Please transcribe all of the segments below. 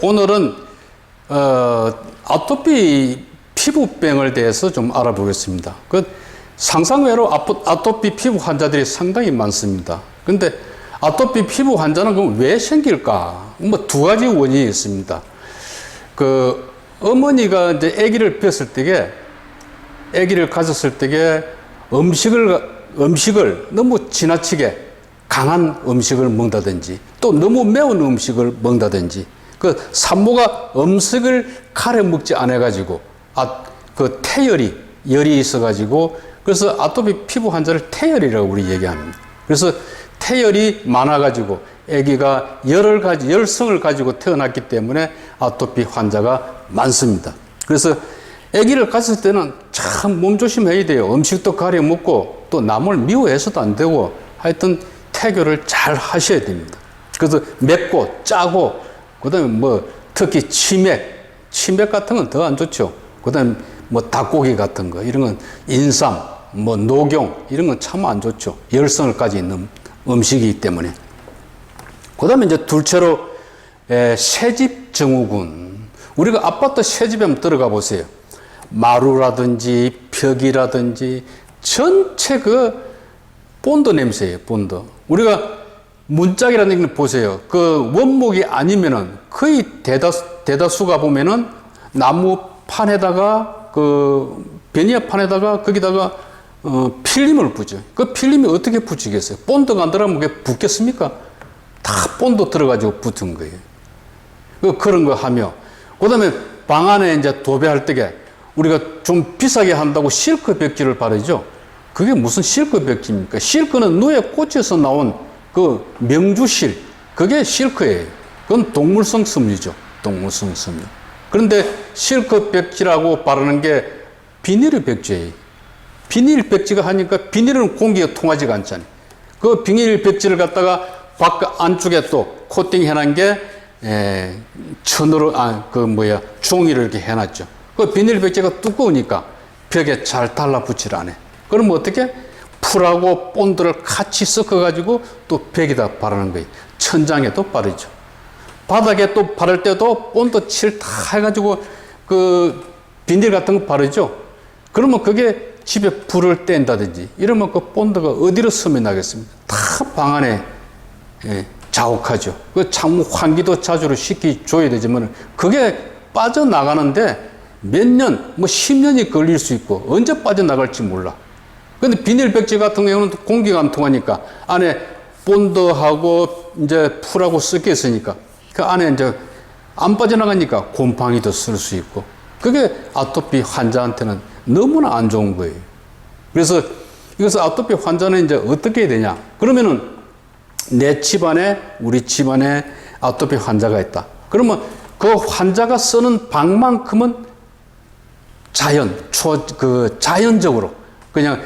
오늘은 아토피 피부병에 대해서 좀 알아보겠습니다. 상상외로 아토피 피부 환자들이 상당히 많습니다. 근데 아토피 피부 환자는 그럼 왜 생길까? 뭐 두 가지 원인이 있습니다. 어머니가 이제 아기를 뵀을 때에, 아기를 가졌을 때에 음식을 너무 지나치게 강한 음식을 먹는다든지 또 너무 매운 음식을 먹는다든지 산모가 음식을 가려 먹지 않아가지고 열이 있어가지고 그래서 아토피 피부 환자를 태열이라고 우리 얘기합니다. 그래서 태열이 많아가지고 아기가 열성을 가지고 태어났기 때문에 아토피 환자가 많습니다. 그래서 아기를 가졌을 때는 참 몸조심해야 돼요. 음식도 가려 먹고 또 남을 미워해서도 안 되고 하여튼 태교를 잘 하셔야 됩니다. 그래서 맵고 짜고 그다음에 특히 치맥 같은 건 더 안 좋죠. 그다음에 닭고기 같은 거 이런 건 인삼, 녹용 이런 건 참 안 좋죠. 열성을 가지고 있는 음식이기 때문에. 그다음에 이제 둘째로 새집 증후군. 우리가 아파트 새집에 한번 들어가 보세요. 마루라든지 벽이라든지 전체 본드 냄새예요. 본드. 우리가 문짝이라는 걸 보세요. 원목이 아니면은 거의 대다수가 보면은 나무 판에다가 베니어 판에다가 거기다가 필름을 붙여요. 필름이 어떻게 붙이겠어요? 본드가 안 들어가면 그게 붙겠습니까? 다 본드 들어가지고 붙은 거예요. 그런 거 하며 그다음에 방 안에 이제 도배할 때에 우리가 좀 비싸게 한다고 실크 벽지를 바르죠. 그게 무슨 실크 벽지입니까? 실크는 누에 꽂혀서 나온 명주실, 그게 실크예요. 그건 동물성 섬유죠. 동물성 섬유. 그런데 실크 벽지라고 바르는 게 비닐 벽지예요. 비닐 벽지가 하니까 비닐은 공기가 통하지가 않잖아요. 비닐 벽지를 갖다가 안쪽에 또 코팅 해놓은 게 천으로 종이를 이렇게 해놨죠. 비닐 벽지가 두꺼우니까 벽에 잘 달라붙질 않아요. 그러면 어떻게? 풀하고 본드를 같이 섞어가지고 또 벽에다 바르는 거예요. 천장에도 바르죠. 바닥에 또 바를 때도 본드 칠 다 해가지고 비닐 같은 거 바르죠. 그러면 그게 집에 불을 뗀다든지 이러면 본드가 어디로 스며 나겠습니까? 다 방 안에 자욱하죠. 창문 환기도 자주로 시켜줘야 되지만 그게 빠져나가는데 몇 년, 10년이 걸릴 수 있고 언제 빠져나갈지 몰라. 근데 비닐 벽지 같은 경우는 공기가 안 통하니까 안에 본드하고 이제 풀하고 섞여 있으니까 그 안에 이제 안 빠져나가니까 곰팡이도 쓸 수 있고 그게 아토피 환자한테는 너무나 안 좋은 거예요. 그래서 이것을 아토피 환자는 이제 어떻게 해야 되냐? 그러면은 우리 집안에 아토피 환자가 있다. 그러면 그 환자가 쓰는 방만큼은 자연적으로 그냥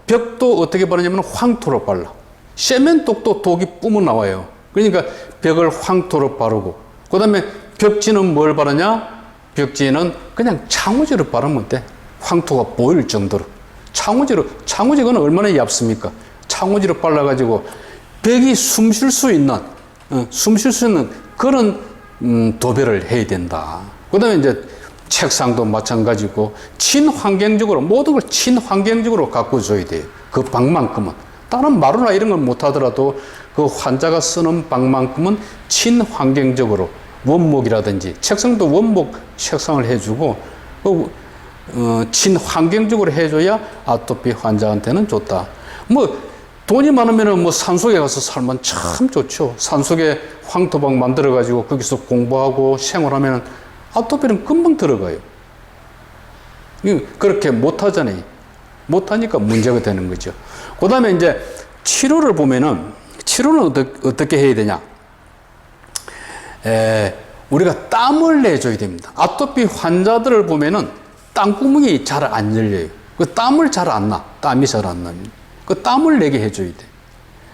벽도 어떻게 바르냐면 황토로 발라. 세면독도 독이 뿜어 나와요. 그러니까 벽을 황토로 바르고 그 다음에 벽지는 뭘 바르냐? 벽지는 그냥 창호지로 바르면 돼. 황토가 보일 정도로. 창호지가 얼마나 얇습니까? 창호지로 발라가지고 벽이 숨 쉴 수 있는 그런 도배를 해야 된다. 그 다음에 이제 책상도 마찬가지고 친환경적으로 모든 걸 친환경적으로 가꿔줘야 돼요. 그 방만큼은. 다른 마루나 이런 건 못하더라도 그 환자가 쓰는 방만큼은 친환경적으로 원목이라든지 책상도 원목 책상을 해주고 친환경적으로 해줘야 아토피 환자한테는 좋다. 돈이 많으면 산속에 가서 살면 참 좋죠. 산속에 황토방 만들어가지고 거기서 공부하고 생활하면 아토피는 금방 들어가요. 그렇게 못하잖아요. 못하니까 문제가 되는 거죠. 그 다음에 이제 치료를 보면은, 치료는 어떻게 해야 되냐? 우리가 땀을 내줘야 됩니다. 아토피 환자들을 보면은 땀구멍이 잘 안 열려요. 땀을 잘 안 나. 땀이 잘 안 납니다. 땀을 내게 해줘야 돼.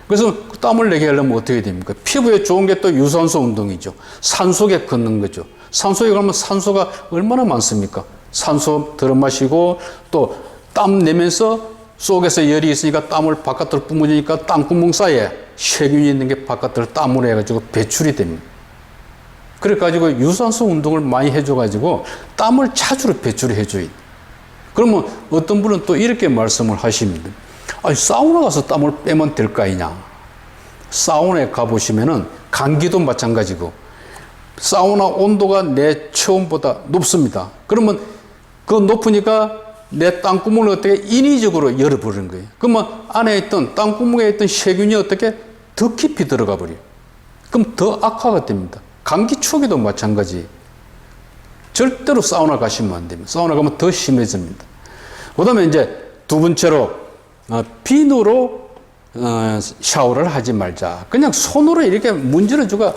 그래서 땀을 내게 하려면 어떻게 됩니까? 피부에 좋은 게 또 유산소 운동이죠. 산속에 걷는 거죠. 산속에 가면 산소가 얼마나 많습니까? 산소 들어 마시고 또 땀 내면서 속에서 열이 있으니까 땀을 바깥으로 뿜어주니까 땀구멍 사이에 세균이 있는 게 바깥으로 땀으로 해가지고 배출이 됩니다. 그래가지고 유산소 운동을 많이 해줘가지고 땀을 자주 배출을 해줘요. 그러면 어떤 분은 또 이렇게 말씀을 하십니다. 아니, 사우나 가서 땀을 빼면 될 거 아니냐. 사우나에 가보시면은 감기도 마찬가지고 사우나 온도가 내 체온보다 높습니다. 그러면 그 높으니까 내 땀구멍을 어떻게 인위적으로 열어버리는 거예요. 그러면 안에 있던 땀구멍에 있던 세균이 어떻게 더 깊이 들어가 버려요. 그럼 더 악화가 됩니다. 감기 초기도 마찬가지. 절대로 사우나 가시면 안 됩니다. 사우나 가면 더 심해집니다. 그 다음에 이제 두 번째로 비누로 샤워를 하지 말자. 그냥 손으로 이렇게 문질러주고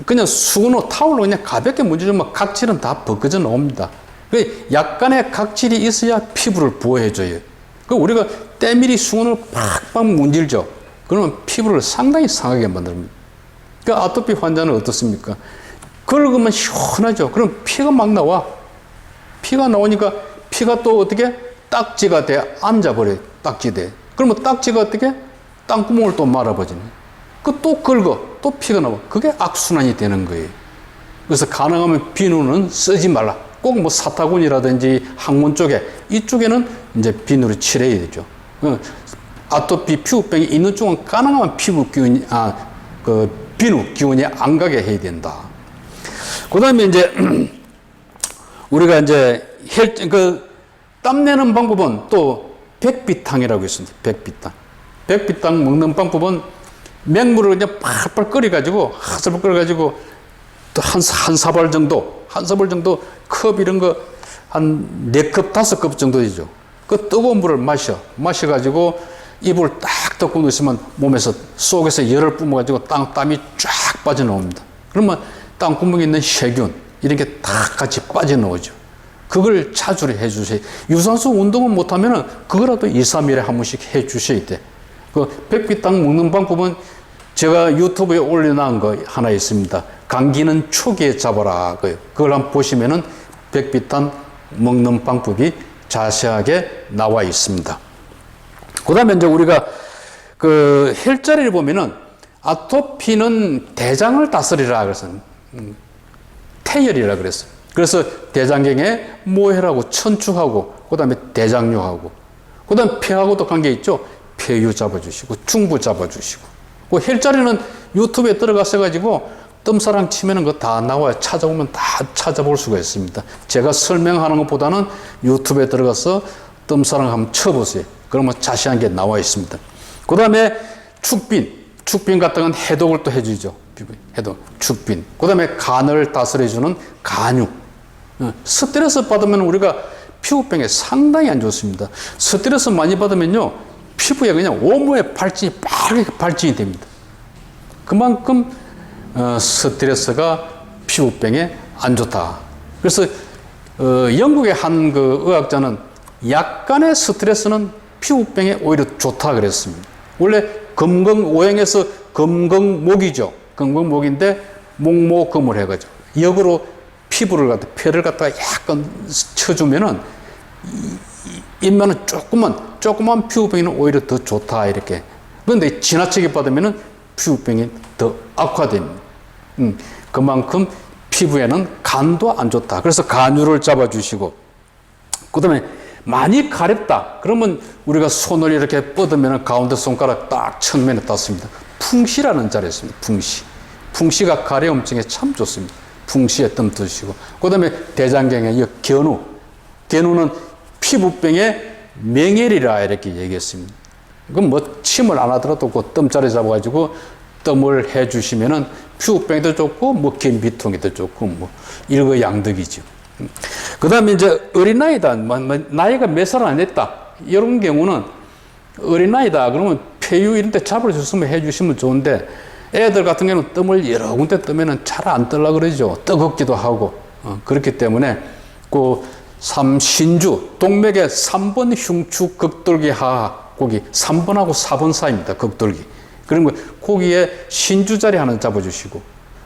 그냥 수건으로 타올로 그냥 가볍게 문질러주면 각질은 다 벗겨져 나옵니다. 약간의 각질이 있어야 피부를 보호해줘요. 우리가 때밀이 수건으로 팍팍 문질죠. 그러면 피부를 상당히 상하게 만듭니다. 아토피 환자는 어떻습니까? 긁으면 시원하죠. 그럼 피가 막 나와. 피가 나오니까 피가 또 어떻게 딱지가 돼 앉아버려요. 딱지 돼. 그러면 딱지가 어떻게 땅구멍을 또 말아버리네. 또 긁어. 또 피가 나와. 그게 악순환이 되는 거예요. 그래서 가능하면 비누는 쓰지 말라. 꼭 뭐 사타구니라든지 항문 쪽에 이쪽에는 이제 비누를 칠해야 되죠. 아토피 피부병이 있는 쪽은 가능하면 피부 기운이 비누 기운이 안 가게 해야 된다. 그다음에 이제 우리가 이제 땀 내는 방법은 또 백비탕이라고 있습니다. 백비탕. 백비탕 먹는 방법은 맹물을 그냥 팔팔 끓여가지고 한사발 끓여가지고 또 한 사발 정도 컵 이런 거 한 4컵 5컵 정도 되죠. 그 뜨거운 물을 마셔가지고 입을 딱 덮고 누우시면 몸에서 속에서 열을 뿜어가지고 땀이 쫙 빠져나옵니다. 그러면 땀구멍에 있는 세균 이런 게 다 같이 빠져나오죠. 그걸 자주 해주세요. 유산소 운동을 못하면 그거라도 2, 3일에 한 번씩 해주셔야 돼. 그 백비탕 먹는 방법은 제가 유튜브에 올려놓은 거 하나 있습니다. 감기는 초기에 잡아라. 그걸 한번 보시면은 백비탕 먹는 방법이 자세하게 나와 있습니다. 그 다음에 이제 우리가 그 혈자리를 보면은 아토피는 대장을 다스리라 그래서 태열이라 그랬어요. 그래서 대장경에 모혈하고 천축하고 그 다음에 대장류하고 그 다음에 폐하고도 관계 있죠. 폐유 잡아주시고 중부 잡아주시고 그 혈자리는 유튜브에 들어가서 가지고 뜸사랑 치면은 그거 다 나와요. 찾아보면 다 찾아볼 수가 있습니다. 제가 설명하는 것보다는 유튜브에 들어가서 뜸사랑 한번 쳐보세요. 그러면 자세한 게 나와 있습니다. 그 다음에 축빈 같은 건 해독을 또 해주죠. 해독, 축빈. 그 다음에 간을 다스려주는 간육. 스트레스 받으면 우리가 피부병에 상당히 안 좋습니다. 스트레스 많이 받으면요, 피부에 그냥 온몸에 빠르게 발진이 됩니다. 그만큼 스트레스가 피부병에 안 좋다. 그래서 영국의 한 그 의학자는 약간의 스트레스는 피부병에 오히려 좋다 그랬습니다. 원래 금경오행에서 금경목이죠. 금경목인데 목목금을 해가지고 역으로 폐를 갖다가 약간 쳐주면은 인면은 조그만 피부병에는 오히려 더 좋다 이렇게. 그런데 지나치게 받으면은 피부병이 더 악화됩니다. 그만큼 피부에는 간도 안 좋다. 그래서 간유를 잡아주시고, 그 다음에 많이 가렵다. 그러면 우리가 손을 이렇게 뻗으면 가운데 손가락 딱 측면에 닿습니다. 풍시라는 자리에 있습니다. 풍시가 가려움증에 참 좋습니다. 풍시에 뜸 드시고, 그 다음에 대장경에 견우는 피부병의 명혈이라 이렇게 얘기했습니다. 그럼 뭐 침을 안 하더라도 그 뜸자리 잡아가지고 뜸을 해주시면은 피부병에도 좋고 뭐 긴비통에도 좋고 뭐 일거양득이죠. 그 다음에 이제 어린아이다. 나이가 몇 살 안 됐다. 이런 경우는 어린아이다. 그러면 폐유 이런 데 잡아주시면 해주시면 좋은데 애들 같은 경우는 뜸을 여러 군데 뜨면은 잘 안 뜨려고 그러죠. 뜨겁기도 하고. 그렇기 때문에 그 신주, 동맥의 3번 흉추 극돌기 하하, 거기 3번하고 4번 사이입니다. 극돌기. 그런 거, 거기에 신주 자리 하나 잡아주시고,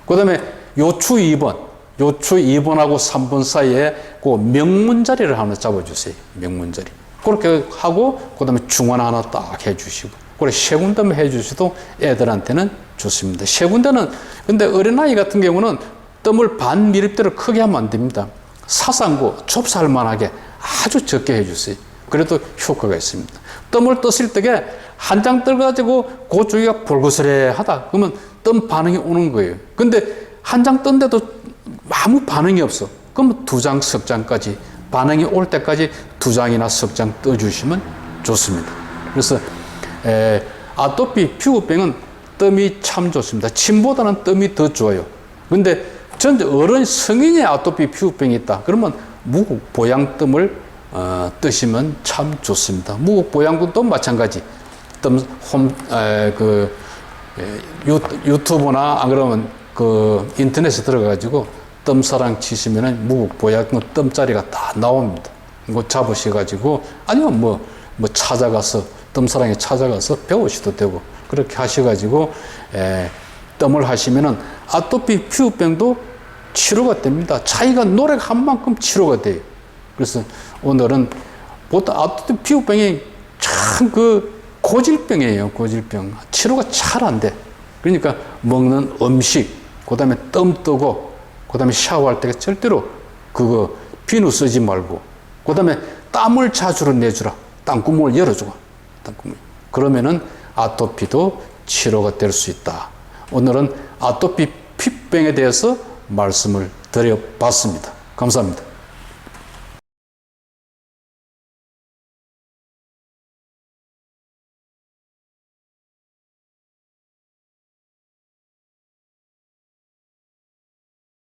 그 다음에 요추 2번하고 3번 사이에 그 명문 자리를 하나 잡아주세요. 명문 자리. 그렇게 하고, 그 다음에 중환 하나 딱 해주시고, 그래, 세 군데만 해주셔도 애들한테는 좋습니다. 세 군데는, 근데 어린아이 같은 경우는 뜸을 반 미립대로 크게 하면 안 됩니다. 사상고 좁쌀 만하게 아주 적게 해주세요. 그래도 효과가 있습니다. 뜸을 떴을 때에 한 장 떠가지고 그 주위가 볼그스레하다. 그러면 뜸 반응이 오는 거예요. 근데 한 장 떴는데도 아무 반응이 없어. 그러면 2장, 석 장까지 반응이 올 때까지 2장이나 석 장 떠주시면 좋습니다. 그래서 아토피 피부병은 뜸이 참 좋습니다. 침보다는 뜸이 더 좋아요. 근데 전 어른 성인의 아토피 피부병이 있다. 그러면 무국 보양뜸을 뜨시면 참 좋습니다. 무국 보양도 마찬가지. 유튜브나 안 그러면 그 인터넷에 들어가가지고 뜸사랑 치시면은 무국 보양 뜸자리가 다 나옵니다. 이거 잡으셔가지고 아니면 뭐 찾아가서 뜸사랑에 찾아가서 배우셔도 되고 그렇게 하셔가지고 뜸을 하시면은 아토피 피부병도 치료가 됩니다. 자기가 노력한 만큼 치료가 돼요. 그래서 오늘은 보통 아토피 피부병이 참 고질병이에요. 고질병. 치료가 잘 안 돼. 그러니까 먹는 음식, 그 다음에 뜸 뜨고, 그 다음에 샤워할 때 절대로 비누 쓰지 말고, 그 다음에 땀을 자주로 내주라. 땀구멍을 열어주고. 땀구멍. 그러면은 아토피도 치료가 될 수 있다. 오늘은 아토피 피부병에 대해서 말씀을 드려봤습니다. 감사합니다.